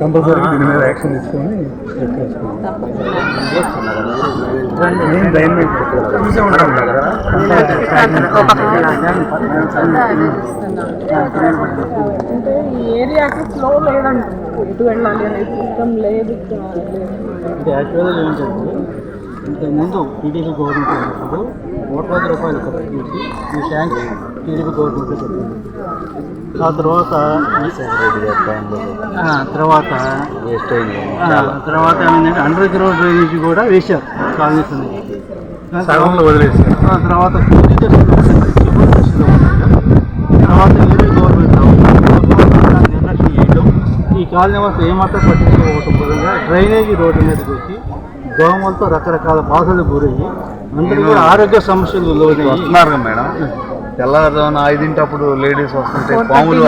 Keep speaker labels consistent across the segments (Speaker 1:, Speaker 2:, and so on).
Speaker 1: Compulsory దీని మీద action తీసుకొని
Speaker 2: ఈ ఏరియాకి ఫ్లో లేదండి, ఎటు వెళ్ళాలి అనే సిస్టమ్ లేదు.
Speaker 3: యాక్చువల్గా ఏంటంటే ఇంతకుముందు టీడీపీ గవర్నమెంట్ ఉన్నప్పుడు 1,00,000 రూపాయలు ఖర్చు చేసి ఈ ట్యాంక్ టీడీపీ గవర్నమెంట్ చెప్పింది. ఆ తర్వాత ఏంటంటే అండర్ గ్రౌండ్ డ్రైనేజ్ కూడా వేశారు కాలనీస్
Speaker 1: సగంలో వదిలేసారు.
Speaker 3: తర్వాత తర్వాత ఏపీ గవర్నమెంట్ నిర్లక్ష్యం చేయడం, ఈ కాలనీ వాసులు ఏమాత్రం పట్టించుకోవడం మూలంగా డ్రైనేజీ రోడ్డు మీదకి వచ్చి దోమలతో రకరకాల బాధలు గురయ్యి అందరూ కూడా ఆరోగ్య సమస్యలు
Speaker 1: వస్తున్నారు మేడం. తెల్లవారుజామున 5 లేడీస్ వస్తుంటే పాములు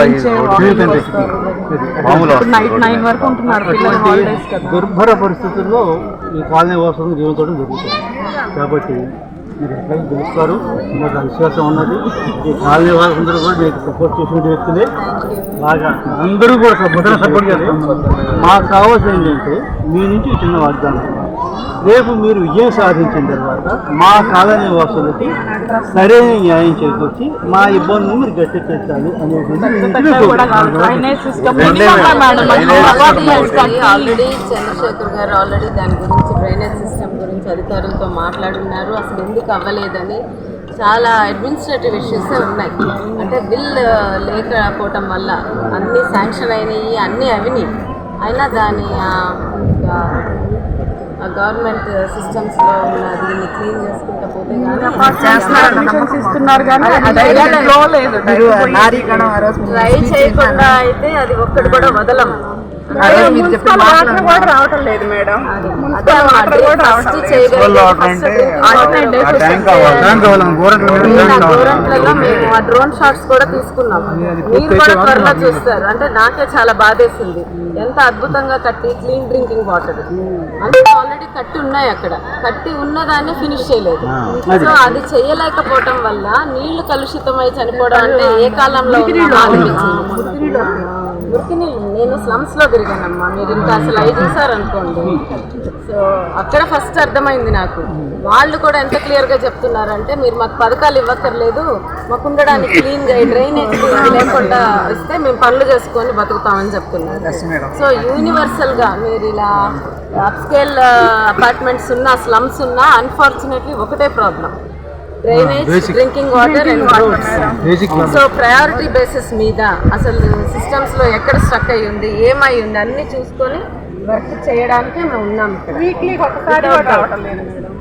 Speaker 3: దుర్భర పరిస్థితుల్లో ఈ కాలనీ వాసులను జీవించడం జరుగుతుంది. కాబట్టి మీరు ఎక్కడికి గెలుస్తారు, మీకు విశ్వాసం ఉన్నది. ఈ కాలనీ వాళ్ళందరూ కూడా మీకు సపోర్ట్ చేసిన వ్యక్తులే. బాగా అందరూ కూడా సపోర్ట్ చేస్తారు. మాకు కావాల్సింది ఏంటంటే మీ నుంచి చిన్న వాగ్దానం, రేపు మీరు విజయం సాధించిన తర్వాత మా కాలనీ వాసులకి సరైన న్యాయం చేకూర్చి మా ఇబ్బందులు మీరు గట్టెక్కించాలి అనేది
Speaker 4: ఆల్రెడీ చంద్రశేఖర్ గారు దాని గురించి డ్రైనేజ్ సిస్టమ్ గురించి అధికారులతో మాట్లాడున్నారు. అసలు ఎందుకు అవ్వలేదని చాలా అడ్మినిస్ట్రేటివ్ ఇష్యూస్ ఉన్నాయి. అంటే బిల్ లేకపోవటం వల్ల అన్నీ శాంక్షన్ అయినాయి, అన్నీ అవినాయి. అయినా దాని గవర్నమెంట్ సిస్టమ్స్లో ఉన్న దీన్ని క్లీన్ చేసుకుంటూ పోతే ట్రై చేయకుండా అయితే అది ఒక్కటి కూడా వదలం.
Speaker 2: రావటం లేదు మేడం.
Speaker 4: గోరంట్లలో మేము ఆ డ్రోన్ షాట్స్ కూడా తీసుకున్నాం. మీరు కూడా త్వరలో చూస్తారు. అంటే నాకే చాలా బాధేసింది, ఎంత అద్భుతంగా కట్టి క్లీన్ డ్రింకింగ్ వాటర్ అంటే ఆల్రెడీ కట్టి ఉన్నాయి, అక్కడ కట్టి ఉన్నదాన్ని ఫినిష్ చేయలేదు. సో అది చేయలేకపోవటం వల్ల నీళ్లు కలుషితమై చనిపోవడం అంటే ఏ కాలంలో మురికి నీళ్ళు. నేను స్లమ్స్ లో తిరిగానమ్మా, మీరు ఇంకా అసలు అవి చూసారనుకోండి. సో అక్కడ ఫస్ట్ అర్థమైంది నాకు. వాళ్ళు కూడా ఎంత క్లియర్ గా చెప్తున్నారంటే, మీరు మాకు పథకాలు ఇవ్వక్కర్లేదు, మాకు ఉండడానికి క్లీన్ గా డ్రైనేజ్ లేకుండా ఇస్తే మేము పనులు చేసుకొని బతుకుతామని చెప్తున్నారు. సో యూనివర్సల్ గా మీరు ఇలా అప్స్కేల్ అపార్ట్మెంట్స్ ఉన్నా స్లమ్స్ ఉన్నా అన్ఫార్చునేట్లీ ఒకటే problem, drainage, drinking water and roads. So priority basis మీద అసలు సిస్టమ్స్ లో ఎక్కడ స్ట్రక్ అయ్యి ఉంది, ఏమై ఉంది అన్ని చూసుకొని వర్క్ చేయడానికి మేము ఉన్నాం.
Speaker 2: వీక్లీ ఒకసారి రావటం లేదు మేడం.